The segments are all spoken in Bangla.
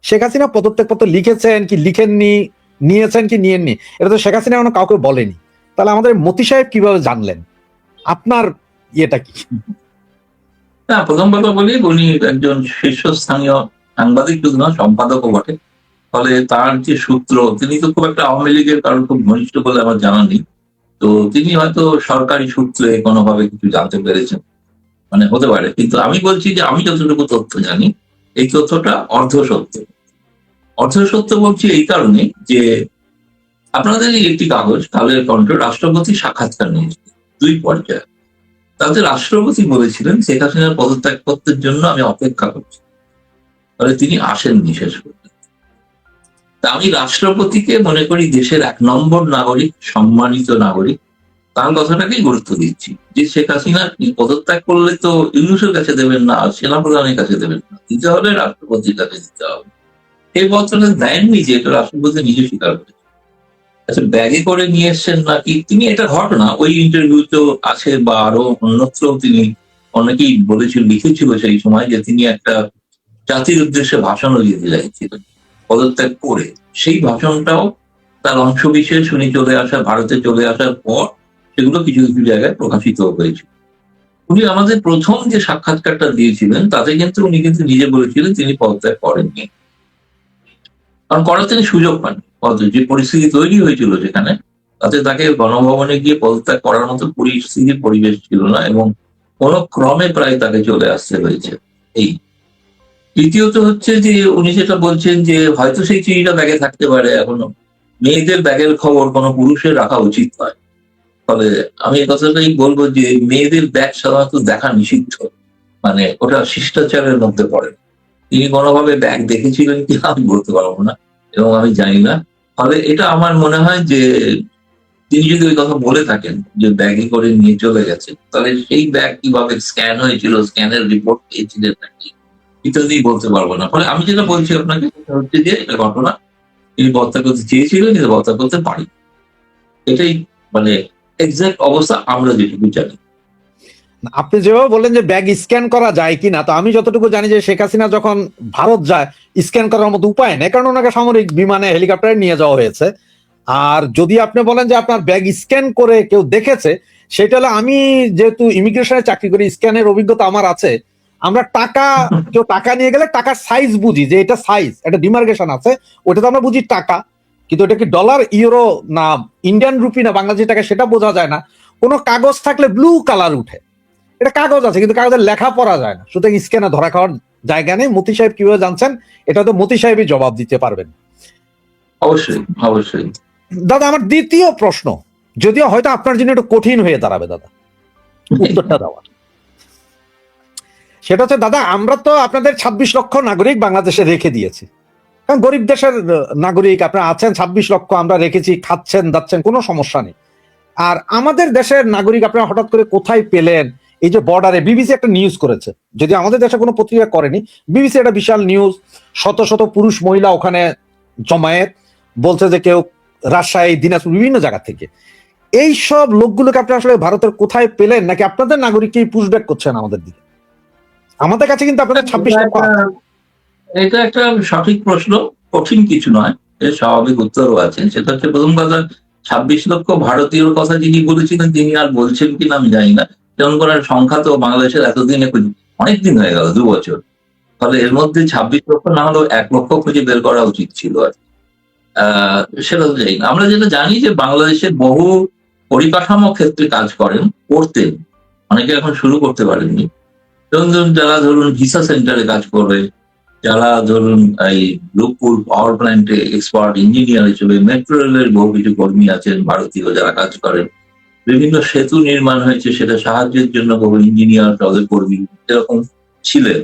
শেখ হাসিনা পদত্যাগপত্র লিখেছেন কি লিখেননি, নিয়েছেন কি নিয়েননি, এটা তো শেখ হাসিনা এখনো কাউকে বলেনি। তাহলে আমাদের মতি সাহেব কিভাবে জানলেন? আপনার ইয়েটা কি? না, প্রথম কথা বলি, উনি একজন শীর্ষস্থানীয় সাংবাদিক, শুধু না সম্পাদকও বটে। ফলে তার যে সূত্র, তিনি তো খুব একটা আওয়ামী লীগের কারণ খুব ঘনিষ্ঠ বলে আমার জানা নেই। তো তিনি হয়তো সরকারি সূত্রে কোনোভাবে কিছু জানতে পেরেছেন, মানে হতে পারে। কিন্তু আমি বলছি যে আমি যতটুকু তথ্য জানি, এই তথ্যটা অর্ধসত্য। অর্ধসত্য বলছি এই কারণে যে আপনাদের এই একটি কাগজ কালের কণ্ঠ রাষ্ট্রপতি সাক্ষাৎকার নিয়েছিল 2 পর্যায়ে। তাতে রাষ্ট্রপতি বলেছিলেন শেখ হাসিনার পদত্যাগপত্রের জন্য আমি অপেক্ষা করছি, ফলে তিনি আসেননি শেষ পর্যন্ত। তা আমি রাষ্ট্রপতিকে মনে করি দেশের 1 নম্বর নাগরিক, সম্মানিত নাগরিক, তার কথাটাকেই গুরুত্ব দিচ্ছি। যে শেখ হাসিনা পদত্যাগ করলে তো ইউনূসের কাছে দেবেন না, সেনাপ্রধানের কাছে দেবেন না, দিতে হলে রাষ্ট্রপতির কাছে দিতে হবে। এই বছরে দেননি, যে এটা রাষ্ট্রপতি নিজে স্বীকার করেছে। আচ্ছা, ব্যাগে করে নিয়ে এসছেন নাকি, তিনি এটা ঘটনা ওই ইন্টারভিউতেও আছে বা আরো অন্যত্রও তিনি অনেকেই বলেছিল, লিখেছিল সেই সময় যে তিনি একটা জাতির উদ্দেশ্যে ভাষণও দিতে চাইছিলেন পদত্যাগ করে। সেই ভাষণটাও তার অংশ বিশেষ উনি ভারতে চলে আসার পর সেগুলো কিছু কিছু জায়গায় প্রকাশিত হয়েছিল। উনি আমাদের প্রথম যে সাক্ষাৎকারটা দিয়েছিলেন তাতে কিন্তু উনি কিন্তু নিজে বলেছিলেন তিনি পদত্যাগ করেননি, কারণ করার তিনি সুযোগ পান। যে পরিস্থিতি তৈরি হয়েছিল সেখানে, তাতে তাকে গণভবনে গিয়ে পদত্যাগ করার মতো পরিস্থিতির পরিবেশ ছিল না, এবং কোনো ক্রমে প্রায় তাকে চলে আসতে হয়েছে। এই তৃতীয়ত হচ্ছে যে উনি যেটা বলছেন যে হয়তো সেই চিঠিটা ব্যাগে থাকতে পারে এখনো, মেয়েদের ব্যাগের খবর কোনো পুরুষের রাখা উচিত নয়। ফলে আমি এই কথাটাই বলবো যে মেয়েদের ব্যাগ সাধারণত দেখা নিষিদ্ধ, মানে ওটা শিষ্টাচারের মধ্যে পড়ে। তিনি কোনোভাবে ব্যাগ দেখেছিলেন কি আমি বলতে পারবো না, এবং আমি জানি না। ফলে এটা আমার মনে হয় যে তিনি যদি ওই কথা বলে থাকেন যে ব্যাগে করে নিয়ে চলে গেছে, তাহলে সেই ব্যাগ কিভাবে স্ক্যান হয়েছিল, স্ক্যানের রিপোর্ট পেয়েছিলেন নাকি, ইত্যাদি বলতে পারবো না। ফলে আমি যেটা বলছি আপনাকে সেটা হচ্ছে যে এটা ঘটনা, তিনি পদত্যাগ করতে চেয়েছিলেন কিন্তু পদত্যাগ করতে পারি, এটাই মানে এক্সাক্ট অবস্থা আমরা যেটুকু জানি। আপনি যেভাবে বললেন যে ব্যাগ স্ক্যান করা যায় কিনা, তো আমি যতটুকু জানি যে শেখ হাসিনা যখন ভারত যায় স্ক্যান করার মতো উপায় নেই, কারণ ওনাকে সামরিক বিমানে হেলিকপ্টারে নিয়ে যাওয়া হয়েছে। আর যদি আপনি বলেন যে আপনার ব্যাগ স্ক্যান করে কেউ দেখেছে, সেটা হলে আমি যেহেতু ইমিগ্রেশনে চাকরি করি, স্ক্যানের অভিজ্ঞতা আমার আছে। আমরা কেউ টাকা নিয়ে গেলে টাকার সাইজ বুঝি, যে এটা সাইজ, একটা ডিমার্কেশন আছে, ওটা তো আমরা বুঝি টাকা। কিন্তু এটা কি ডলার, ইউরো, না ইন্ডিয়ান রুপি, না বাংলাদেশি টাকা, সেটা বোঝা যায় না। কোনো কাগজ থাকলে ব্লু কালার উঠে, এটা কাগজ আছে কিন্তু কাগজের লেখা পড়া যায় না, সুতরাং স্ক্যানে ধরা খাওয়ার জায়গা নেই। মতি সাহেব কিভাবে জানছেন, এটা তো মতি সাহেবই জবাব দিতে পারবেন। অবশ্যই অবশ্যই। দাদা, আমার দ্বিতীয় প্রশ্ন, যদিও হয়তো আপনার জন্য একটু কঠিন হয়ে দাঁড়াবে দাদা উত্তরটা দেওয়া, সেটা হচ্ছে দাদা, আমরা তো আপনাদের 26 লক্ষ নাগরিক বাংলাদেশে রেখে দিয়েছি, কারণ গরিব দেশের নাগরিক আপনারা আছেন, 26 লক্ষ আমরা রেখেছি, খাচ্ছেন যাচ্ছেন, কোনো সমস্যা নেই। আর আমাদের দেশের নাগরিক আপনারা হঠাৎ করে কোথায় পেলেন? এই যে বর্ডারে বিবিসি একটা নিউজ করেছে, যদি আমাদের দেশে কোনো পত্রিকা করেনি, বিবিসি একটা বিশাল নিউজ, শত শত পুরুষ মহিলা ওখানে জমায়েত, বলছে যে কেউ রাজশাহী, দিনাজপুর, বিভিন্ন জায়গা থেকে। এই সব লোকগুলোকে আপনারা আসলে ভারতের কোথায় পেলেন, নাকি আপনাদের নাগরিককেই পুশব্যাক করছেন আমাদের দিকে? আমাদের কাছে কিন্তু আপনাদের 26 লক্ষ। এটা একটা সঠিক প্রশ্ন, কঠিন কিছু নয়, এর স্বাভাবিক উত্তরও আছে। সেটা হচ্ছে প্রথম কথা, 26 লক্ষ ভারতীয়র কথা যিনি বলেছিলেন তিনি আর বলছেন কিনা আমি জানি না। যেমন করার সংখ্যা তো বাংলাদেশের এতদিনে অনেকদিন হয়ে গেল, 2 বছর। ফলে এর মধ্যে 26 লক্ষ না হলেও 1 লক্ষ খুঁজে বের করা উচিত ছিল আর সেটা তো জানি না। আমরা যেটা জানি যে বাংলাদেশের বহু পরিকাঠামো ক্ষেত্রে কাজ করতেন, অনেকে এখন শুরু করতে পারেননি। যারা ধরুন ভিসা সেন্টারে কাজ করে, যারা ধরুন এই রূপপুর পাওয়ার প্ল্যান্টে এক্সপার্ট ইঞ্জিনিয়ার হিসেবে, মেট্রো রেলের বহু কিছু কর্মী আছেন ভারতীয় যারা কাজ করেন, বিভিন্ন সেতু নির্মাণ হয়েছে সেটা সাহায্যের জন্য বহু ইঞ্জিনিয়ার, তাদের কর্মী এরকম ছিলেন।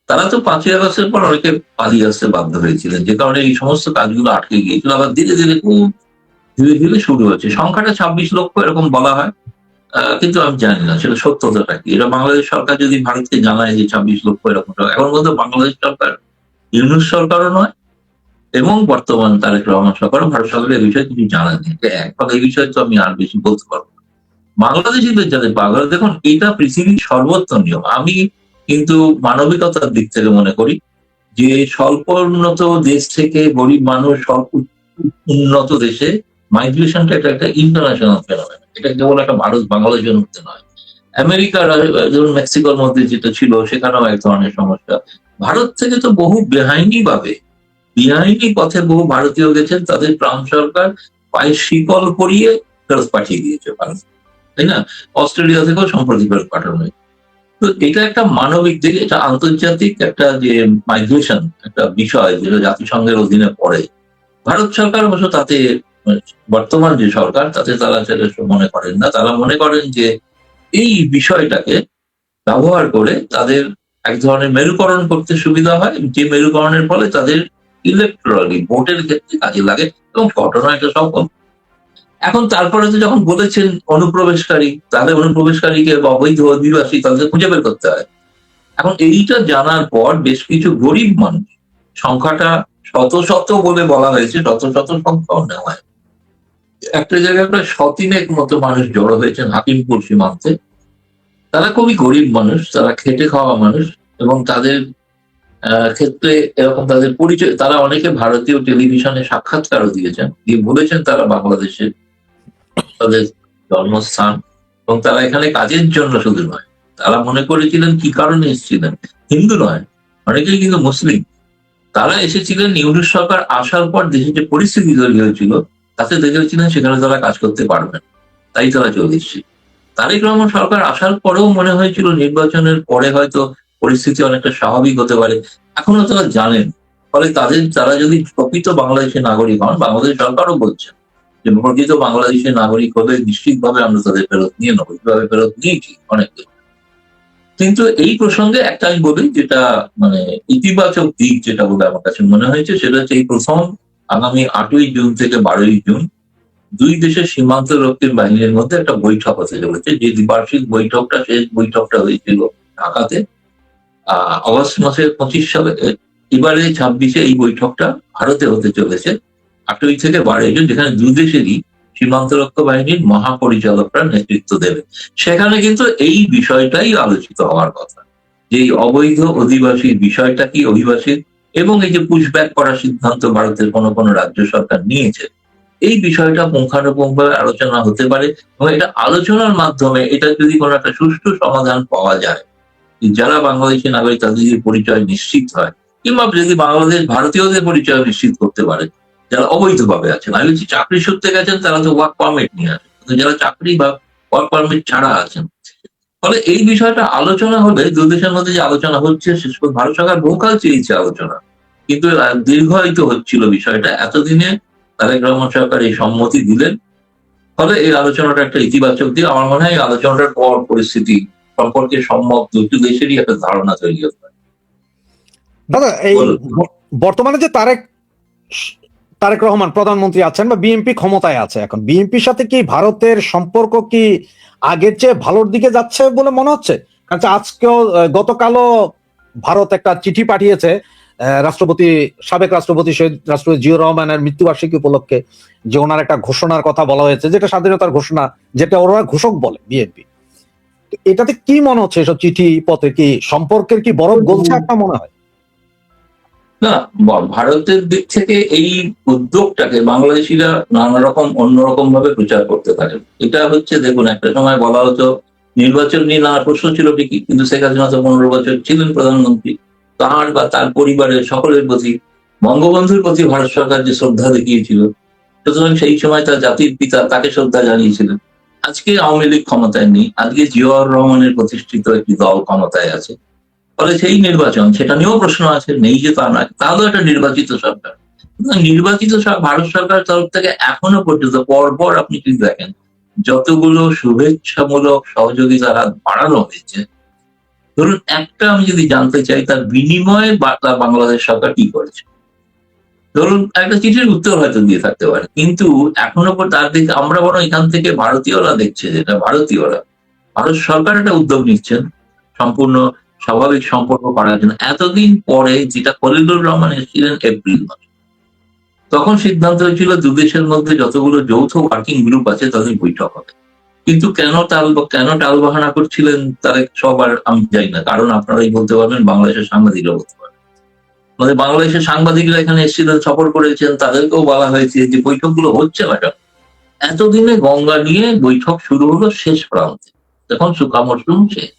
তারা তো 5ই আগস্টের পর অনেকে পালিয়ে আসতে বাধ্য হয়েছিলেন, যে কারণে এই সমস্ত কাজগুলো আটকে গিয়েছিল। আবার ধীরে ধীরে খুব ধীরে ধীরে শুরু হচ্ছে। সংখ্যাটা 26 লক্ষ এরকম বলা হয়, কিন্তু আমি জানি না সেটা সত্যতাটা কি। এটা বাংলাদেশ সরকার যদি ভারতকে জানায় যে 26 লক্ষ এরকম, এখন বলতে বাংলাদেশ সরকার ইউনূস সরকারও নয় এবং বর্তমান তারেক রহমান সরকারও, ভারত সরকারের এই বিষয়ে কিছু জানায়নি। ফলে এই বিষয়ে তো আমি আর বেশি বলতে পারবো না। বাংলাদেশিদের যাদের পাগল, দেখুন এটা পৃথিবীর সর্বোচ্চ নিয়ম। আমি কিন্তু মানবিকতার দিক থেকে মনে করি যে স্বল্প উন্নত দেশ থেকে গরিব মানুষ স্বল্প উন্নত দেশে মাইগ্রেশনটা এটা একটা ইন্টারন্যাশনাল ফেনোমেন। এটা কেবল একটা ভারত বাংলাদেশের মধ্যে নয়, আমেরিকার ধরুন মেক্সিকোর মধ্যে যেটা ছিল সেখানেও এক ধরনের সমস্যা। ভারত থেকে তো বহু বেআইনি পথে বহু ভারতীয় গেছেন, তাদের ট্রাম্প সরকার পায়ে শিকল পরিয়ে ফেরত পাঠিয়ে দিয়েছে ভারত, তাই না? অস্ট্রেলিয়া থেকেও সম্প্রতি ফেরত পাঠানো হয়েছে। তো এটা একটা মানবিক দিক, এটা আন্তর্জাতিক একটা যে মাইগ্রেশন একটা বিষয় যেটা জাতিসংঘের অধীনে পড়ে। ভারত সরকার অবশ্য তাতে বর্তমান যে সরকার তাতে তারা সেটা মনে করেন না। তারা মনে করেন যে এই বিষয়টাকে ব্যবহার করে তাদের এক ধরনের মেরুকরণ করতে সুবিধা হয়, যে মেরুকরণের ফলে তাদের ইলেকট্রালি ভোটের ক্ষেত্রে কাজে লাগে, এবং ঘটনা এটা সফল। এখন তারপরে তো যখন বলেছেন অনুপ্রবেশকারী, তাহলে অনুপ্রবেশকারীকে বা অবৈধ অধিবাসী তাদের খুঁজে বের করতে হয়। এখন এইটা জানার পর বেশ কিছু গরিব মানুষ, সংখ্যাটা শত শত বলে বলা হয়েছে, শত শত সংখ্যাও নেওয়া হয়, একটা জায়গায় প্রায় শতিনেক মতো মানুষ জড়ো হয়েছেন হাকিমপুর সীমান্তে। তারা খুবই গরিব মানুষ, তারা খেটে খাওয়া মানুষ, এবং তাদের ক্ষেত্রে এরকম তাদের পরিচয়, তারা অনেকে ভারতীয় টেলিভিশনে সাক্ষাৎকারও দিয়েছেন, দিয়ে বলেছেন তারা বাংলাদেশের তাদের জন্মস্থান, এবং তারা এখানে কাজের জন্য শুধু নয়, তারা মনে করেছিলেন কি কারণে এসেছিলেন, হিন্দু নয়, অনেকেই কিন্তু মুসলিম। তারা এসেছিলেন ইউনিট সরকার আসার পর দেশে যে পরিস্থিতি তৈরি হয়েছিল তাতে দেখেছিলেন সেখানে তারা কাজ করতে পারবেন, তাই তারা চলে এসেছে। তারেক রহমান সরকার আসার পরেও মনে হয়েছিল নির্বাচনের পরে হয়তো পরিস্থিতি অনেকটা স্বাভাবিক হতে পারে, এখনো তারা জানেন। ফলে তারা যদি প্রকৃত বাংলাদেশের নাগরিক হন, বাংলাদেশ সরকারও বলছেন যে প্রকৃত বাংলাদেশের নাগরিক হলে নিশ্চিতভাবে আমরা তাদের ফেরত নিয়ে নেবো, কিভাবে ফেরত নিয়েছি অনেককে। কিন্তু এই প্রসঙ্গে একটা আমি বলি, যেটা মানে ইতিবাচক দিক যেটা বলে আমার কাছে মনে হয়েছে, সেটা হচ্ছে এই প্রথম আগামী 8ই জুন থেকে 12ই জুন দুই দেশের সীমান্ত রক্ষী বাহিনীর মধ্যে একটা বৈঠক হতে চলেছে। যে দ্বিবার্ষিক বৈঠকটা, শেষ বৈঠকটা হয়েছিল ঢাকাতে অগস্ট মাসের 25 সালে, এবারে 26-এ এই বৈঠকটা ভারতে হতে চলেছে 8ই থেকে 12ই জুন, যেখানে দুই দেশেরই সীমান্তরক্ষী বাহিনীর মহাপরিচালকরা নেতৃত্ব দেবে। সেখানে কিন্তু এই বিষয়টাই আলোচিত হওয়ার কথা, যে এই অবৈধ অধিবাসীর বিষয়টা কি, অভিবাসীর, এবং এই যে পুশব্যাক করার সিদ্ধান্ত ভারতের কোনো কোনো রাজ্য সরকার নিয়েছে, এই বিষয়টা পুঙ্খানুপুঙ্খভাবে আলোচনা হতে পারে। এবং এটা আলোচনার মাধ্যমে এটা যদি কোনো একটা সুষ্ঠু সমাধান পাওয়া যায়, যারা বাংলাদেশি নাগরিক তাদের যদি পরিচয় নিশ্চিত হয়, কিংবা যদি বাংলাদেশ ভারতীয়দের পরিচয় নিশ্চিত করতে পারে যারা অবৈধভাবে আছেন। আমি বলছি চাকরি সূত্রে গেছেন তারা তো ওয়ার্ক পারমিট নিয়ে আসেন, কিন্তু যারা চাকরি বা ওয়ার্ক পারমিট ছাড়া আছেন, ফলে এই বিষয়টা আলোচনা হলে দু দেশের মধ্যে যে আলোচনা হচ্ছে, শেষ করে ভারত সরকার বহুকাল চেয়েছে আলোচনা, কিন্তু দীর্ঘায়িত হচ্ছিল বিষয়টা। এতদিনে তারেক রহমান সরকার এই সম্মতি দিলেন, ফলে এই আলোচনাটা একটা ইতিবাচক দিক। আমার মনে হয় এই আলোচনাটার পর পরিস্থিতি সম্পর্কে সম্মত দুটি দেশেরই একটা ধারণা তৈরি হতে পারে। দাদা, এই বর্তমানে যে তারেক রহমান প্রধানমন্ত্রী আছেন বা বিএনপি ক্ষমতায় আছে, এখন বিএনপির সাথে কি ভারতের সম্পর্ক কি আগের চেয়ে ভালোর দিকে যাচ্ছে বলে মনে হচ্ছে? কারণ আজকেও গতকালও ভারত একটা চিঠি পাঠিয়েছে সাবেক রাষ্ট্রপতি শহীদ রাষ্ট্রপতি জিয়াউর রহমানের মৃত্যুবার্ষিকী উপলক্ষে, যে ওনার একটা ঘোষণার কথা বলা হয়েছে, যেটা স্বাধীনতার ঘোষণা, যেটা ওরা ঘোষক বলে বিএনপি। এটাতে কি মনে হচ্ছে, এসব চিঠি পথে কি সম্পর্কের কি বরফ গলছে আপনার মনে হয়? না, ভারতের দিক থেকে এই উদ্যোগটাকে বাংলাদেশিরা নানা রকম অন্যরকম ভাবে প্রচার করতে পারে। এটা হচ্ছে, দেখুন, একটা সময় বলা হতো নির্বাচন নিয়ে নানা প্রশ্ন ছিল ঠিকই, কিন্তু শেখ হাসিনা তো 15 বছর ছিলেন প্রধানমন্ত্রী, তার বা তার পরিবারের সকলের প্রতি বঙ্গবন্ধুর প্রতি ভারত সরকার যে শ্রদ্ধা দেখিয়েছিল, সুতরাং সেই সময় তার জাতির পিতা তাকে শ্রদ্ধা জানিয়েছিলেন। আজকে আওয়ামী লীগ ক্ষমতায় নেই, আজকে জিয়াউর রহমানের প্রতিষ্ঠিত একটি দল ক্ষমতায় আছে, ফলে সেই নির্বাচন, সেটা নিয়েও প্রশ্ন আছে, নেই যে তা নয়, তাহলে একটা নির্বাচিত সরকার। নির্বাচিত ভারত সরকারের তরফ থেকে এখনো পর্যন্ত পরপর আপনি যদি দেখেন যতগুলো শুভেচ্ছামূলক সহযোগিতার হাত বাড়ানো হয়েছে, ধরুন একটা আমি যদি জানতে চাই তার বিনিময়ে বাংলাদেশ সরকার কি করেছে, ধরুন একটা চিঠির উত্তর হয়তো দিয়ে থাকতে পারে, কিন্তু এখনো পর তার দিকে আমরা বরং এখান থেকে ভারতীয়রা দেখছে, যেটা ভারতীয়রা ভারত সরকার একটা উদ্যোগ নিচ্ছেন সম্পূর্ণ স্বাভাবিক সম্পর্ক করার জন্য। এতদিন পরে, যেটা খলিলুর রহমান এসেছিলেন এপ্রিল মাসে, তখন সিদ্ধান্ত হয়েছিল দুদেশের মধ্যে যতগুলো যৌথ ওয়ার্কিং গ্রুপ আছে তাদের বৈঠক হবে, কিন্তু কেন টালবাহানা করছিলেন তারা সবার আমি জানি না, কারণ আপনারাই বলতে পারবেন, বাংলাদেশের সাংবাদিকরা বলতে পারবেন। আমাদের বাংলাদেশের সাংবাদিকরা এখানে এসেছিলেন, সফর করেছেন, তাদেরকেও বলা হয়েছে যে বৈঠকগুলো হচ্ছে না কেন। এতদিনে গঙ্গা নিয়ে বৈঠক শুরু হলো শেষ প্রান্তে, তখন শুকা মরশুম শেষ,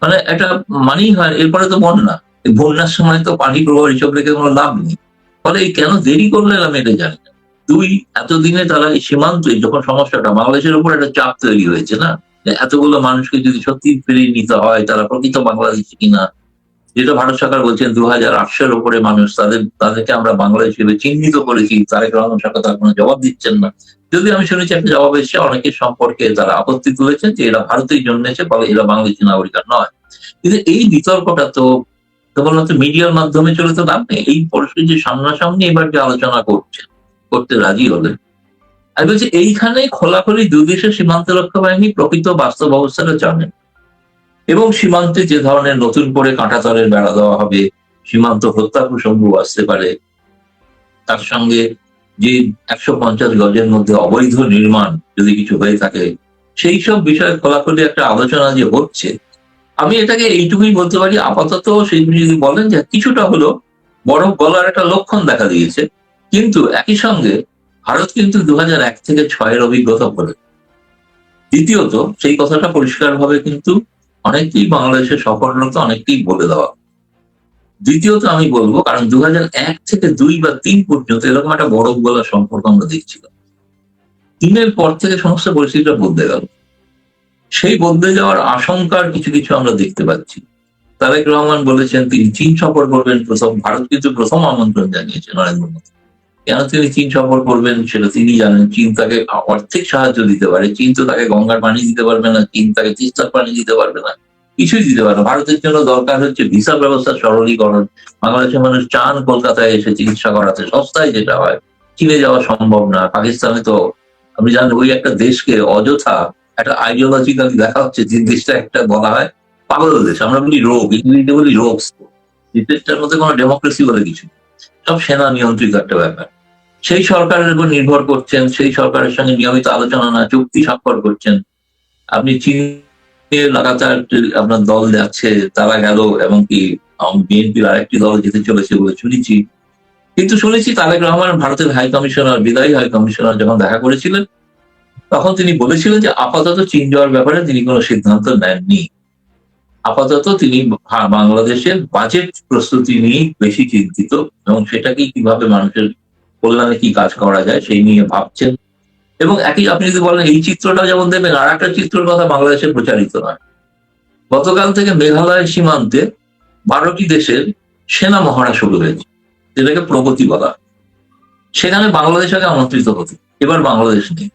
মানে একটা মানেই হয় এরপরে তো বন্যা। এই বন্যার সময় তো পানি প্রবাহ হিসাব রেখে কোনো লাভ নেই। ফলে এই কেন দেরি করলেন আমি এটা জানি না। দুই, এতদিনে তারা এই সীমান্তে যখন সমস্যাটা বাংলাদেশের উপর একটা চাপ তৈরি হয়েছে না, যে এতগুলো মানুষকে যদি সত্যি ফিরিয়ে নিতে হয়, তারা প্রকৃত বাংলাদেশি কিনা, যেটা ভারত সরকার বলছেন 2800-এর উপরে মানুষ, তাদেরকে আমরা বাংলাদেশ হিসেবে চিহ্নিত করেছি, তারেক রহমান সরকার তার কোনো জবাব দিচ্ছেন না। যদি আমি শুনেছি একটা জবাব এসেছে, অনেকের সম্পর্কে তারা আপত্তি তুলেছেন যে এরা ভারতেই জন্মেছে, ফলে এরা বাংলাদেশি নাগরিক নয়। কিন্তু এই বিতর্কটা তো কেবলমাত্র মিডিয়ার মাধ্যমে চলে তো লাভ নেই। এই পরিস্থিতি সামনাসামনি এবার যে আলোচনা করতে রাজি হলেন, আমি বলছি এইখানে খোলাখুলি দুই দেশের সীমান্তরক্ষা বাহিনী প্রকৃত বাস্তব অবস্থাটা জানেন, এবং সীমান্তে যে ধরনের নতুন করে কাঁটাতারের বেড়া দেওয়া হবে, সীমান্ত হত্যা প্রসঙ্গ আসতে পারে, তার সঙ্গে যে 150 গজের মধ্যে অবৈধ নির্মাণ যদি কিছু হয়ে থাকে, সেই সব বিষয়ে খোলাখুলি একটা আলোচনা যে হচ্ছে, আমি এটাকে এইটুকুই বলতে পারি আপাতত। সেইগুলি যদি বলেন যে কিছুটা হলো বরফ গলার একটা লক্ষণ দেখা দিয়েছে, কিন্তু একই সঙ্গে ভারত কিন্তু 2001 থেকে 6-এর অভিজ্ঞতা বলে। দ্বিতীয়ত সেই কথাটা পরিষ্কারভাবে কিন্তু অনেককেই বাংলাদেশের সফররত অনেককেই বলে দেওয়া। দ্বিতীয়ত আমি বলবো, কারণ 2001 থেকে 2 বা 3 পর্যন্ত এরকম একটা বরফ গলার সম্পর্ক আমরা দেখছিলাম। 3-এর পর থেকে সমস্ত পরিস্থিতিটা বদলে গেল। সেই বদলে যাওয়ার আশঙ্কার কিছু কিছু আমরা দেখতে পাচ্ছি। তারেক রহমান বলেছেন তিনি চীন সফর করবেন প্রথম। ভারত কিন্তু প্রথম আমন্ত্রণ জানিয়েছে নরেন্দ্র মোদী। কেন তিনি চীন সফর করবেন সেটা তিনি জানেন। চীন তাকে আর্থিক সাহায্য দিতে পারে, চীন তো তাকে গঙ্গার পানি দিতে পারবে না, চীন তাকে তিস্তার পানি দিতে পারবে না, কিছুই দিতে পারে না। ভারতের জন্য দরকার হচ্ছে ভিসা ব্যবস্থার সরলীকরণ। বাংলাদেশের মানুষ চান কলকাতায় এসে চিকিৎসা করাতে, সস্তায় যেটা হয়। চীনে যাওয়া সম্ভব না। পাকিস্তানে তো আপনি জানেন ওই একটা দেশকে অযথা একটা আইডিওলজিক্যালি দেখা হচ্ছে, যে দেশটা একটা বলা হয় পাগল দেশ, আমরা বলি রোগ, ইংরেজিতে বলি রোগস। যে দেশটার মধ্যে কোনো ডেমোক্রেসি বলে কিছু নেই, সব সেনা নিয়ন্ত্রিত একটা ব্যাপার। সেই সরকারের উপর নির্ভর করছেন, সেই সরকারের সঙ্গে নিয়মিত আলোচনা না চুক্তি স্বাক্ষর করছেন। আপনি চীনে লাগাতার আপনার দল যাচ্ছে, তারা গেল, এমনকি বিএনপির আরেকটি দল যেতে চলেছে বলে শুনেছি। কিন্তু শুনেছি তারেক রহমান ভারতের হাই কমিশনার, বিদায়ী হাই কমিশনার যখন দেখা করেছিলেন, তখন তিনি বলেছিলেন যে আপাতত চীন যাওয়ার ব্যাপারে তিনি কোনো সিদ্ধান্ত নেননি। আপাতত তিনি বাংলাদেশের বাজেট প্রস্তুতি নিয়ে বেশি চিন্তিত, এবং সেটাকেই কিভাবে মানুষের কল্যাণে কি কাজ করা যায় সেই নিয়ে ভাবছেন। এবং একই আপনি যদি বলেন এই চিত্রটা যেমন দেবেন, আর একটা চিত্রের কথা বাংলাদেশে প্রচারিত নয়। গতকাল থেকে মেঘালয়ের সীমান্তে 12টি দেশের সেনা মহড়া শুরু হয়েছে, যেটাকে প্রগতি বলা। সেখানে বাংলাদেশ আগে আমন্ত্রিত হতো, এবার বাংলাদেশ নেই।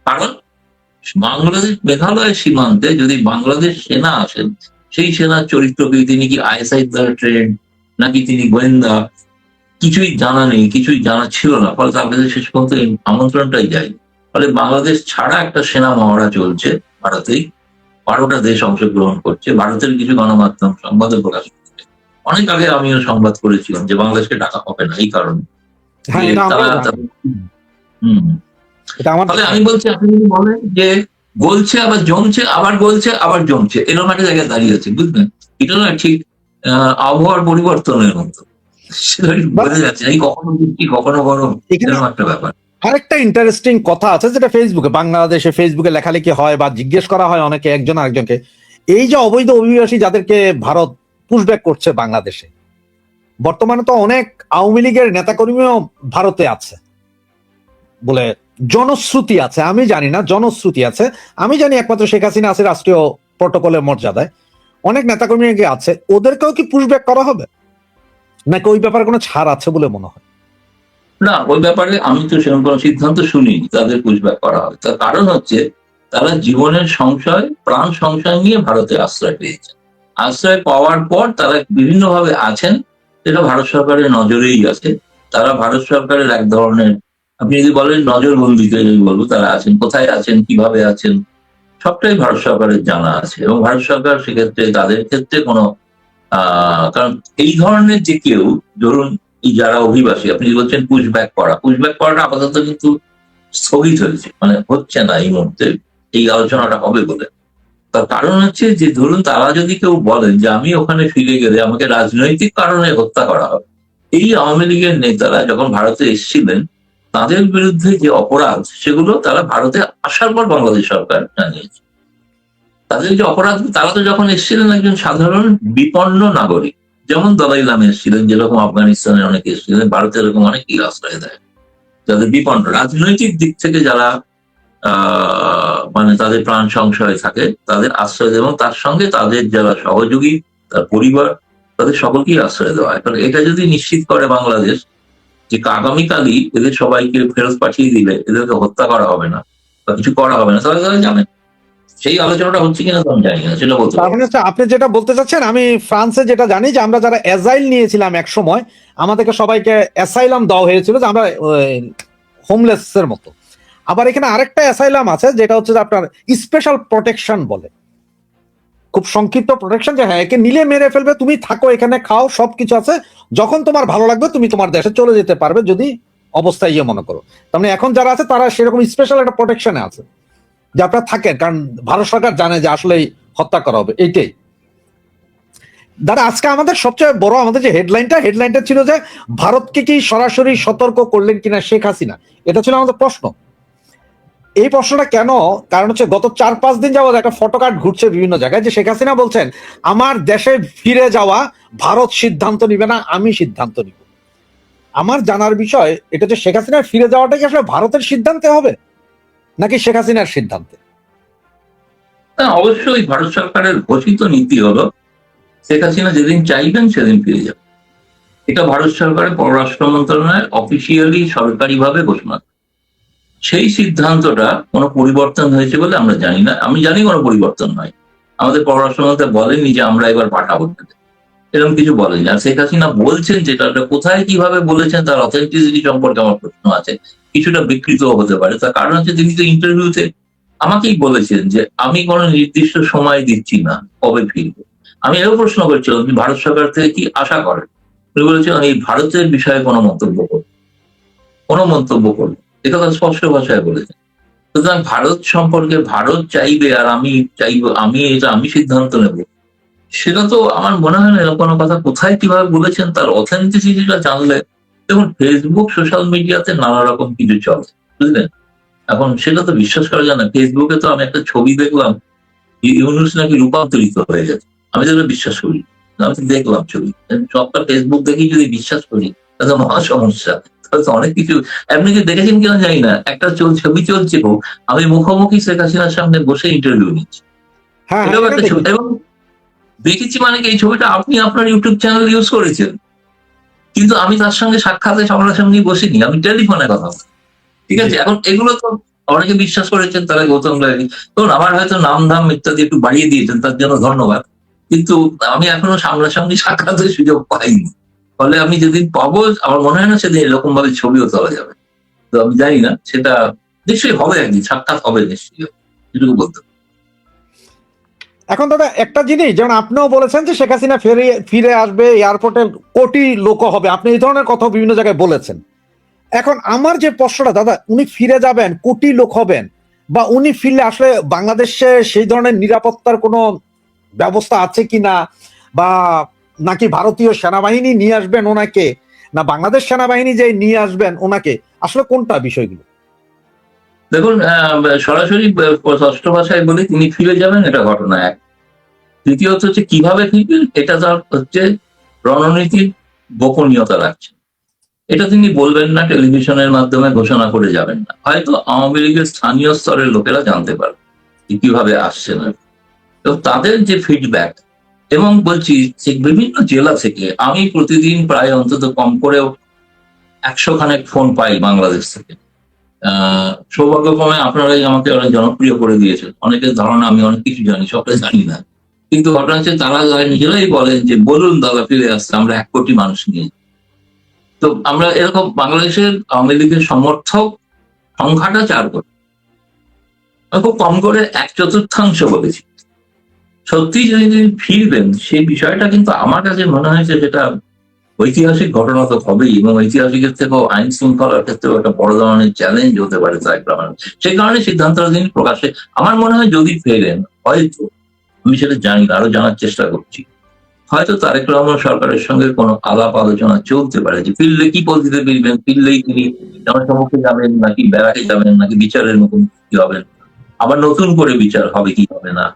কারণ বাংলাদেশ মেঘালয়ের সীমান্তে যদি বাংলাদেশ সেনা আসেন, সেই সেনার চরিত্রকে তিনি কি আইএসআই দ্বারা ট্রেন, নাকি তিনি গোয়েন্দা, কিছুই জানা নেই, কিছুই জানা ছিল না। ফলে তার কাছে শেষ পর্যন্ত এই আমন্ত্রণটাই যায়। ফলে বাংলাদেশ ছাড়া একটা সেনা মহড়া চলছে ভারতেই, 12টা দেশ অংশগ্রহণ করছে। ভারতের কিছু গণমাধ্যম সংবাদে প্রকাশ করছে। অনেক আগে আমিও সংবাদ করেছিলাম যে বাংলাদেশকে ডাকা হবে না এই কারণে। হ্যাঁ, এটা তাহলে আমি বলছি, আপনি যদি বলেন যে গলছে আবার জমছে, আবার গলছে আবার জমছে, এরকম একটা জায়গায় দাঁড়িয়ে আছে, বুঝলেন? এটা না ঠিক আবহাওয়ার পরিবর্তনের মতো, সেটা বোঝা যাচ্ছে এই কখনো বৃষ্টি কখনো গরম, এরকম একটা ব্যাপার। আরেকটা ইন্টারেস্টিং কথা আছে যেটা বাংলাদেশে ফেসবুকে লেখালেখি হয় বা জিজ্ঞেস করা হয় অনেকে একজন আরেকজনকে, এই যে অবৈধ অভিবাসী যাদেরকে ভারত পুশব্যাক করছে বাংলাদেশে, বর্তমানে তো অনেক আওয়ামী লীগের নেতাকর্মীও ভারতে আছে বলে জনশ্রুতি আছে। আমি জানি না, জনশ্রুতি আছে। আমি জানি একমাত্র শেখ হাসিনা আছে রাষ্ট্রীয় প্রটোকলের মর্যাদায়, অনেক নেতাকর্মী আছে। ওদেরকেও কি পুশব্যাক করা হবে, নাকি ওই ব্যাপারে কোনো ছাড় আছে বলে মনে হয়? না, ওই ব্যাপারে আমি তো সেরকম কোনো সিদ্ধান্ত শুনিনি তাদের পুশব্যাক করা হবে। তার কারণ হচ্ছে তারা জীবনের সংশয়, প্রাণ সংশয় নিয়ে ভারতে আশ্রয় পেয়েছে। আশ্রয় পাওয়ার পর তারা বিভিন্নভাবে আছেন, সেটা ভারত সরকারের নজরেই আছে। তারা ভারত সরকারের এক ধরনের, আপনি যদি বলেন নজরবন্দিতে যদি বলবো, তারা আছেন, কোথায় আছেন, কিভাবে আছেন, সবটাই ভারত সরকারের জানা আছে। এবং ভারত সরকার সেক্ষেত্রে তাদের ক্ষেত্রে কোনো কারণ এই ধরনের যে কেউ, ধরুন এই যারা অভিবাসী, আপনি বলছেন পুশব্যাক করাটা আপাতত কিন্তু স্থগিত হয়েছে, মানে হচ্ছে না এই মুহূর্তে, এই আলোচনাটা হবে বলে। তার কারণ হচ্ছে যে ধরুন তারা যদি কেউ বলেন যে আমি ওখানে ফিরে গেলে আমাকে রাজনৈতিক কারণে হত্যা করা হবে, এই আওয়ামী লীগের নেতারা যখন ভারতে এসেছিলেন তাদের বিরুদ্ধে যে অপরাধ সেগুলো তারা ভারতে আসার পর বাংলাদেশ সরকার জানিয়েছে। তাদের যে অপরাধ, তারা তো যখন এসেছিলেন একজন সাধারণ বিপন্ন নাগরিক, যেমন দলাই লামা এসেছিলেন, যেরকম আফগানিস্তানের অনেকে এসেছিলেন, ভারতে এরকম অনেকেই আশ্রয় দেয় যাদের বিপন্ন রাজনৈতিক দিক থেকে যারা মানে তাদের প্রাণ সংশয় থাকে তাদের আশ্রয় দেয়, এবং তার সঙ্গে তাদের যারা সহযোগী তার পরিবার তাদের সকলকেই আশ্রয় দেওয়া হয়। কারণ এটা যদি নিশ্চিত করে বাংলাদেশ যে আগামীকালই এদের সবাইকে ফেরত পাঠিয়ে দিলে এদেরকে হত্যা করা হবে না বা কিছু করা হবে না, তাহলে তারা জানেন। সেই আলোচনাটা হচ্ছে কিনা তো আমি জানি না, সেটা বলতে তার মানে হচ্ছে আপনি যেটা বলতে চাচ্ছেন, আমি ফ্রান্সে যেটা জানি যে আমরা যারা অ্যাজাইল নিয়েছিলাম এক সময়, আমাদেরকে সবাইকে অ্যাসাইলাম দেওয়া হয়েছিল যে আমরা হোমলেস এর মতো। আবার এখানে আরেকটা অ্যাসাইলাম আছে যেটা হচ্ছে যে আপনার স্পেশাল প্রোটেকশন বলে, খুব সংক্ষিপ্ত প্রোটেকশন, যে হ্যাঁ একে নিলে মেরে ফেলবে, তুমি থাকো এখানে, খাও, সবকিছু আছে, যখন তোমার ভালো লাগবে তুমি তোমার দেশে চলে যেতে পারবে যদি অবস্থা ইয়ে মনে করো। তার মানে এখন যারা আছে তারা সেরকম স্পেশাল একটা প্রোটেকশনে আছে যে আপনারা থাকেন, কারণ ভারত সরকার জানে যে আসলে হত্যা করা হবে। এইটাই দাদা আজকে আমাদের সবচেয়ে বড় আমাদের যে হেডলাইনটা ছিল যে ভারতকে কি সরাসরি সতর্ক করলেন কিনা শেখ হাসিনা, এটা ছিল আমাদের প্রশ্ন। এই প্রশ্নটা কেন, কারণ হচ্ছে গত 4-5 দিন যাবত একটা ফটোকার্ড ঘুরছে বিভিন্ন জায়গায় যে শেখ হাসিনা বলছেন আমার দেশে ফিরে যাওয়া ভারত সিদ্ধান্ত নিবে না, আমি সিদ্ধান্ত নিব। আমার জানার বিষয় এটা যে শেখ হাসিনার ফিরে যাওয়াটা কি আসলে ভারতের সিদ্ধান্তে হবে নাকি শেখ হাসিনার সিদ্ধান্তে? অবশ্যই ভারত সরকারের ঘোষিত নীতি হলো শেখ হাসিনা যেদিন চাইবেন সেদিন ফিরে যাবে। এটা ভারত সরকারের পররাষ্ট্র মন্ত্রণালয় অফিসিয়ালি সরকারিভাবে ঘোষণা। সেই সিদ্ধান্তটা কোনো পরিবর্তন হয়েছে বলে আমরা জানি না। আমি জানি কোনো পরিবর্তন নয়। আমাদের পররাষ্ট্র মন্ত্রণালয় বলেনি যে আমরা এবার পাঠাবো, এরকম কিছু বলেনি। আর শেখ হাসিনা বলছেন যেটা কোথায় কিভাবে বলেছেন তার অথেন্টিসিটি সম্পর্কে আমার প্রশ্ন আছে, কিছুটা বিকৃত হতে পারে। তার কারণ হচ্ছে তিনি তো ইন্টারভিউতে আমাকেই বলেছেন যে আমি কোনো নির্দিষ্ট সময় দিচ্ছি না কবে ফিরবো। আমি এও প্রশ্ন করছিলাম আপনি ভারত সরকার থেকে কি আশা করেন, উনি বলেছেন এই ভারতের বিষয়ে কোনো মন্তব্য করবো, এটা তো স্পষ্ট ভাষায় বলেছেন। সুতরাং ভারত সম্পর্কে ভারত চাইবে আর আমি চাইবো, আমি সিদ্ধান্ত নেব, সেটা তো আমার মনে হয় না এরকম কোনো কথা কোথায় কিভাবে বলেছেন তার অথেন্টিসিটিটা জানলে। দেখুন ফেসবুক সোশ্যাল মিডিয়াতে নানা রকম কিছু চলে, বুঝলেন, এখন সেটা তো বিশ্বাস করা যায় না। ফেসবুকে তো আমি একটা ছবি দেখলাম ইউনুস নাকি রূপান্তরিত হয়ে গেছে, আমি তো বিশ্বাস করি, আমি তো দেখলাম ছবি, সবটা ফেসবুক দেখেই যদি বিশ্বাস করি তাহলে তো মহা সমস্যা। তাহলে তো অনেক কিছু, আপনি কি দেখেছেন কিনা জানি না, একটা ছবি চলছে আমি মুখোমুখি শেখ হাসিনার সামনে বসে ইন্টারভিউ নিচ্ছি, এটাও একটা ছবি, এবং দেখেছি মানে কি এই ছবিটা আপনি আপনার ইউটিউব চ্যানেল ইউজ করেছেন, কিন্তু আমি তার সঙ্গে সাক্ষাতে সামনাসামনি বসিনি, আমি টেলিফোনে কথা বলি, ঠিক আছে। এখন এগুলো তো অনেকে বিশ্বাস করেছেন তারা গৌতম রায়কে, ধরুন আমার হয়তো নাম ধাম ইত্যাদি একটু বাড়িয়ে দিয়েছেন, তার জন্য ধন্যবাদ, কিন্তু আমি এখনো সামনাসামনি সাক্ষাতের সুযোগ পাইনি। ফলে আমি যেদিন পাবো আমার মনে হয় না সেদিন এরকম ভাবে ছবিও তোলা যাবে। তো আমি জানি না, সেটা নিশ্চয়ই হবে, একদিন সাক্ষাৎ হবে নিশ্চয়ই, এটুকু বলতে। এখন দাদা একটা জিনিস, যেমন আপনিও বলেছেন যে শেখ হাসিনা ফিরে আসবে, এয়ারপোর্টে কোটি লোক হবে, আপনি এই ধরনের কথা বিভিন্ন জায়গায় বলেছেন। এখন আমার যে প্রশ্নটা দাদা, উনি ফিরে যাবেন, কোটি লোক হবেন, বা উনি ফিরলে আসলে বাংলাদেশে সেই ধরনের নিরাপত্তার কোনো ব্যবস্থা আছে কিনা, বা নাকি ভারতীয় সেনাবাহিনী নিয়ে আসবেন ওনাকে, না বাংলাদেশ সেনাবাহিনী যে নিয়ে আসবেন ওনাকে, আসলে কোনটা বিষয়গুলো? দেখুন সরাসরি ষষ্ঠ ভাষায় বলে তিনি ফিরে যাবেন, এটা ঘটনা এক। দ্বিতীয়ত হচ্ছে কিভাবে ফিরবেন, এটা তার হচ্ছে রণনীতির গোপনীয়তা রাখছে, এটা তিনি বলবেন না, টেলিভিশনের মাধ্যমে ঘোষণা করে যাবেন না, হয়তো আওয়ামী লীগের স্থানীয় স্তরের লোকেরা জানতে পারবে কিভাবে আসছেন। তো তাদের যে ফিডব্যাক, এবং বলছি বিভিন্ন জেলা থেকে আমি প্রতিদিন প্রায় অন্তত কম করেও 100 খানেক ফোন পাই বাংলাদেশ থেকে। সৌভাগ্যক্রমে আপনারাই আমাকে অনেক জনপ্রিয় করে দিয়েছেন, অনেকের ধারণা আমি অনেক কিছু জানি, সবটা জানি না, কিন্তু ঘটনা হচ্ছে তারা নিজেরাই বলেন যে বলুন দাদা ফিরে আসছে, আমরা 1 কোটি মানুষ নিয়ে। তো আমরা এরকম বাংলাদেশের আওয়ামী লীগের সমর্থক সংখ্যাটা 4 কোটি, খুব কম করে 1/4 বলেছি। সত্যি যদি তিনি ফিরবেন সেই বিষয়টা কিন্তু আমার কাছে মনে হয়েছে যেটা ঐতিহাসিক ঘটনা তো হবেই, এবং ঐতিহাসিকের থেকেও আইন শৃঙ্খলার ক্ষেত্রেও একটা বড় ধরনের চ্যালেঞ্জ হতে পারে তারেক রহমান। সেই কারণে সিদ্ধান্তটা তিনি প্রকাশে, আমার মনে হয় যদি ফেরেন হয়তো আমি সেটা জানি না, আরো জানার চেষ্টা করছি। হয়তো তারেক রহমান সরকারের সঙ্গে কোনো আলাপ আলোচনা চলতে পারে যে ফিরলে কি পদ্ধতিতে ফিরবেন, ফিরলেই তিনি জনসম্মুখে যাবেন নাকি ব্যারাকে যাবেন নাকি বিচারের মুখোমুখি হবেন, আবার নতুন করে বিচার হবে কি হবে না।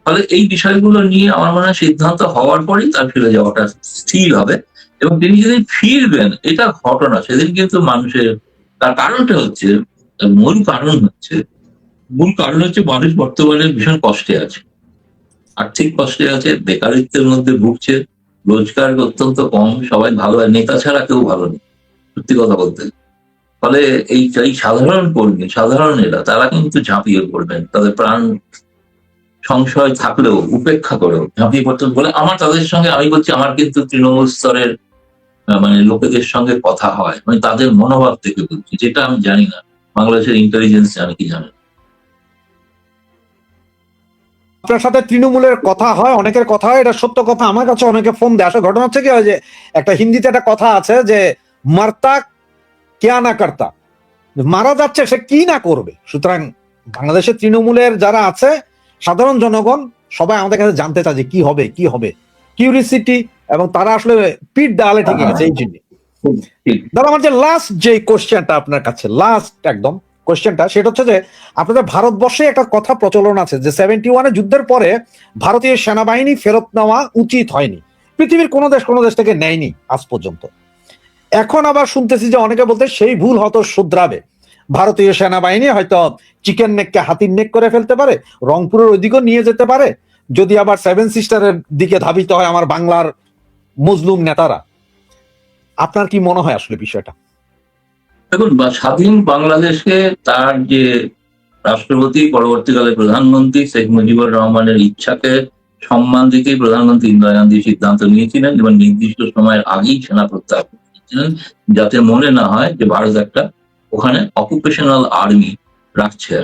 ফলে এই বিষয়গুলো নিয়ে আমার মনে হয় সিদ্ধান্ত হওয়ার পরেই তার ফিরে যাওয়াটা স্থির হবে। এবং তিনি যেদিন ফিরবেন এটা ঘটনা, সেদিন কিন্তু মানুষের, তার কারণটা হচ্ছে, মূল কারণ হচ্ছে মানুষ বর্তমানে ভীষণ কষ্টে আছে, আর্থিক কষ্টে আছে, বেকারিত্বের মধ্যে ভুগছে, রোজগার অত্যন্ত কম, সবাই ভালো, নেতা ছাড়া কেউ ভালো নেই সত্যি কথা বলতে। ফলে এই সাধারণ কর্মী, সাধারণ এরা, তারা কিন্তু ঝাঁপিয়ে পড়বেন, তাদের প্রাণ সংশয় থাকলেও উপেক্ষা করেও ঝাঁপিয়ে পড়তেন বলে আমার তাদের সঙ্গে, আমি বলছি আমার কিন্তু তৃণমূল স্তরের মানে লোকেদের সঙ্গে কথা হয়, মানে তাদের মনোভাব থেকে বলছি, যেটা আমি জানি না বাংলাদেশের ইন্টেলিজেন্স জানে কি জানে। আপনার সাথে তৃণমূলের কথা হয়, অনেকের কথা হয়, এটা সত্য কথা। আমার কাছে অনেকে ফোন দেয়। আসলে ঘটনা হচ্ছে কি হয় যে একটা হিন্দিতে একটা কথা আছে যে মারতা কেয়া না কর্তা, মারা যাচ্ছে সে কি না করবে। সুতরাং বাংলাদেশের তৃণমূলের যারা আছে, সাধারণ জনগণ সবাই আমাদের কাছে জানতে চায় যে কি হবে কি হবে, কিউরিসিটি, এবং তারা আসলে পিঠ দেওয়ালে ঠেকে গেছে এই জন্য। দাদা, আমার যে লাস্ট যে কোশ্চেনটা আপনার কাছে, লাস্ট একদম কোশ্চেনটা, সেটা হচ্ছে যে আপনাদের ভারতবর্ষে একটা কথা প্রচলন আছে যে 71-এ যুদ্ধের পরে ভারতীয় সেনাবাহিনী ফেরত নেওয়া উচিত হয়নি, পৃথিবীর কোনো দেশ থেকে নেয়নি আজ পর্যন্ত। এখন আবার শুনতেছি যে অনেকে বলতে সেই ভুল হয়তো শুধরাবে, ভারতীয় সেনাবাহিনী হয়তো চিকেন নেককে হাতির নেক করে ফেলতে পারে, রংপুরের ওইদিকেও নিয়ে যেতে পারে, যদি আবার সেভেন সিস্টারের দিকে ধাবিত হয় আমার বাংলার মজলুম নেতারা। আপনার কি মনে হয় আসলে বিষয়টা? দেখুন, স্বাধীন বাংলাদেশকে তার যে রাষ্ট্রপতি, পরবর্তীকালে প্রধানমন্ত্রী শেখ মুজিবুর রহমানের ইচ্ছাকে সম্মান দিতেই প্রধানমন্ত্রী ইন্দিরা গান্ধী সিদ্ধান্ত নিয়েছিলেন এবং নির্দিষ্ট সময়ের আগেই সেনা প্রত্যাহার করেছিলেন, যাতে মনে না হয় যে ভারত একটা ওখানে অকুপেশনাল আর্মি রাখছে।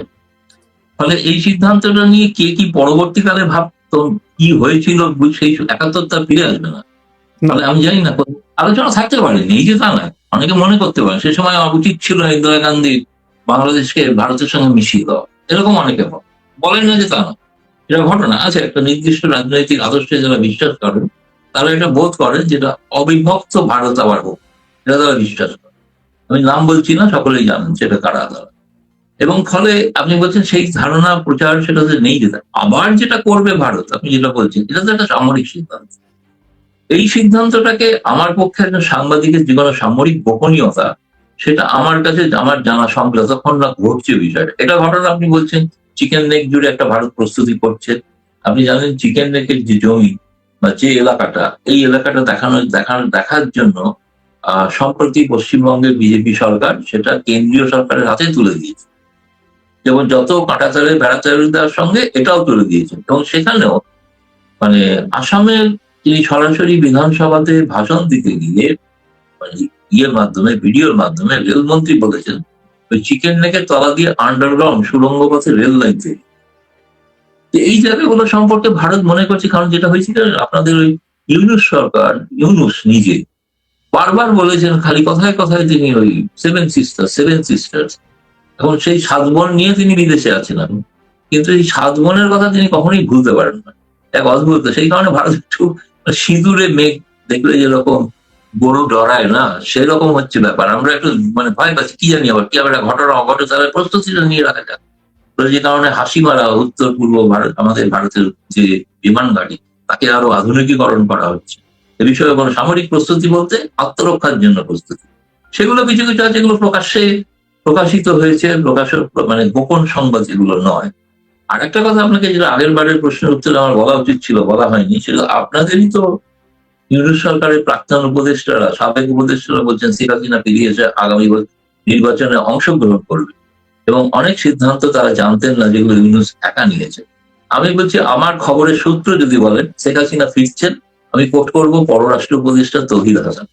ফলে এই সিদ্ধান্তটা নিয়ে কে কি পরবর্তীকালে ভাবতো, কি হয়েছিল, সেই 71টা ফিরে আসবে না। ফলে আমি জানি না, আলোচনা থাকতে পারে, এই যে তা না, অনেকে মনে করতে পারে সে সময় উচিত ছিল ইন্দিরা গান্ধী বাংলাদেশকে ভারতের সঙ্গে মিশিয়ে দেওয়া, এরকম অনেকে বলেন না যে তা না, এটা ঘটনা আছে। একটা নির্দিষ্ট রাজনৈতিক আদর্শে যারা বিশ্বাস করেন তারা এটা বোধ করেন যেটা অবিভক্ত ভারত আবার হোক, এটা তারা বিশ্বাস করে। আমি নাম বলছি না, সকলেই জানেন সেটা কারা তারা। এবং ফলে আপনি বলছেন সেই ধারণা প্রচার সেটাতে নেই, যেটা আবার যেটা করবে ভারত, আপনি যেটা বলছেন, এটা তো একটা সামরিক সিদ্ধান্ত। এই সিদ্ধান্তটাকে আমার পক্ষে একটা সাংবাদিকের যে কোনো সামরিক গোপনীয়তা, সেটা আমার কাছে আমার জানা সম্ভব যতক্ষণ না ঘটছে বিষয়টা। এটা ঘটনা আপনি বলছেন চিকেন নেক জুড়ে একটা ভারত প্রস্তুতি করছে। আপনি জানেন চিকেন নেকের যে জমি বা যে এলাকাটা, এই এলাকাটা দেখার জন্য সম্প্রতি পশ্চিমবঙ্গের বিজেপি সরকার সেটা কেন্দ্রীয় সরকারের হাতে তুলে দিয়েছে, যেমন যত কাঁটাতারে বেড়াতাড়ি দেওয়ার সঙ্গে এটাও তুলে দিয়েছে। এবং সেখানেও মানে আসামের তিনি সরাসরি বিধানসভাতে ভাষণ দিতে গিয়ে মানে মাধ্যমে, ভিডিওর মাধ্যমে রেলমন্ত্রী বলেছেন ওই চিকেন নেকের তলা দিয়ে আন্ডারগ্রাউন্ড সুড়ঙ্গ পথে রেল লাইন তৈরি। এই জায়গাগুলো সম্পর্কে ভারত মনে করছে, কারণ যেটা হয়েছিল আপনাদের ওই ইউনুস সরকার, ইউনুস নিজে বারবার বলেছেন, খালি কথায় কথায় তিনি ওই সেভেন সিস্টার্স, এখন সেই 7 বোন নিয়ে তিনি বিদেশে আছেন এখন, কিন্তু এই 7 বোনের কথা তিনি কখনোই ভুলতে পারেন না। এক অদ্ভুত, সেই কারণে ভারত একটু সিঁদুরে মেঘ দেখলে যেরকম গরু ডরায় না, সেরকম হচ্ছে ব্যাপার। আমরা একটু মানে ভয় পাচ্ছি, কি জানি আবার কি আবার ঘটনা অঘটে, তারা প্রস্তুতিটা নিয়ে রাখা যাক। যে কারণে হাসি মারা উত্তর পূর্ব ভারত, আমাদের ভারতের যে বিমান ঘাঁটি, তাকে আরো আধুনিকীকরণ করা হচ্ছে। এ বিষয়ে কোনো সামরিক প্রস্তুতি বলতে আত্মরক্ষার জন্য প্রস্তুতি, সেগুলো কিছু কিছু আছে, যেগুলো প্রকাশিত হয়েছে, মানে গোপন সংবাদ, যেগুলো নয়। আর একটা কথা আপনাকে, যেটা আগের বারের প্রশ্নের উত্তরে আমার বলা উচিত ছিল, বলা হয়নি, সেটা আপনাদেরই তো ইউনুস সরকারের প্রাক্তন উপদেষ্টারা, সাবেক উপদেষ্টারা বলছেন শেখ হাসিনা ফিরিয়ে এসে আগামী নির্বাচনে অংশগ্রহণ করবে, এবং অনেক সিদ্ধান্ত তারা জানতেন না যেগুলো ইউনুস একা নিয়েছে। আমি বলছি, আমার খবরের সূত্র যদি বলেন শেখ হাসিনা ফিরছেন, আমি কোট করবো পররাষ্ট্র উপদেষ্টা তৌহিদ হাসান।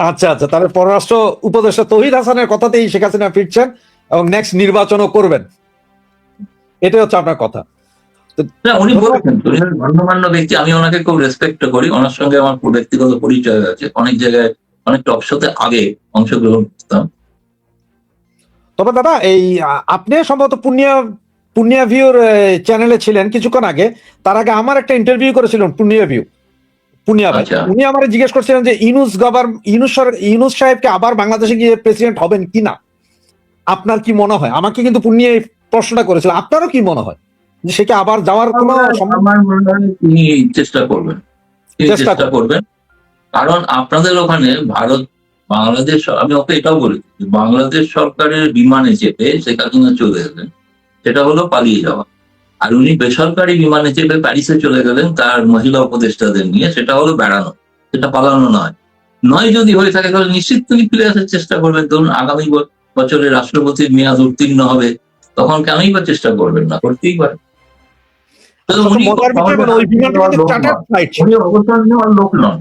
আচ্ছা আচ্ছা, তাহলে পররাষ্ট্র উপদেষ্টা তৌহিদ হাসানের কথাতেই শেখ হাসিনা ফিরছেন এবং নেক্সট নির্বাচনও করবেন, এটাই হচ্ছে আপনার কথা। না, উনি বলেছেন, উনি গণ্যমান্য ব্যক্তি, আমি ওনাকে খুব রেসপেক্ট করি, ওনার সঙ্গে আমার খুব ব্যক্তিগত পরিচয় আছে, অনেক জায়গায় অনেক টক শোতে আগে অংশগ্রহণ করতাম। তবে দাদা, এই আপনি সম্ভবত পূর্ণিয়া পুনিয়া ভিউর চ্যানেলে ছিলেন কিছুক্ষণ আগে, তার আগে আমার একটা ইন্টারভিউ করেছিলেন পুনিয়া ভাই। আচ্ছা। উনি আমার জিজ্ঞেস করছিলেন যে ইউনূস সাহেবকে আবার বাংলাদেশে গিয়ে প্রেসিডেন্ট হবেন কিনা, আপনার কি মনে হয়? আমাকে কিন্তু পুনিয়া এই প্রশ্নটা করেছিল, আপনারও কি মনে হয় যে সে কি আবার যাওয়ার কোনো আমার মনে হয় তিনি চেষ্টা করবেন, চেষ্টা করবেন। কারণ আপনাদের ওখানে বাংলাদেশ, আমি ওকে এটাও বলেছি যে বাংলাদেশ সরকারের বিমানে চেপে শেখ হাসিনা চলে গেলেন, সেটা হলো পালিয়ে যাওয়া। আর উনি বেসরকারি বিমানে চেপে প্যারিসে চলে গেলেন তার মহিলা উপদেষ্টাদের নিয়ে, সেটা হলো বেড়ানো, সেটা পালানো নয়। যদি হয়ে থাকে তাহলে নিশ্চিত তিনি ফিরে আসার চেষ্টা করবেন। ধরুন আগামী বছরে রাষ্ট্রপতির মেয়াদ উত্তীর্ণ হবে, তখন কেনই বা চেষ্টা করবেন না? করতেই পারে। মজার বিষয় হলো ওই বিমানটা কিন্তু চার্টার্ড ফ্লাইট ছিল। উনি অবসর নেওয়ার লোক নন,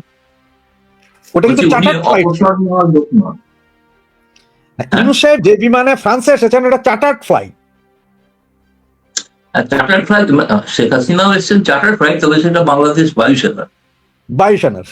ওটা কিন্তু চার্টার্ড ফ্লাইট ছিল। অবসর নেওয়ার লোক নন। ইউনূস সাহেব যে বিমানে ফ্রান্সে এসেছেন ওটা chartered flight. Charter flight, Sheikh হাসিনাও এসেছেন চার্টার ফ্লাইট, তবে সেটা বাংলাদেশ বায়ুসেনা। বায়ুসেনার।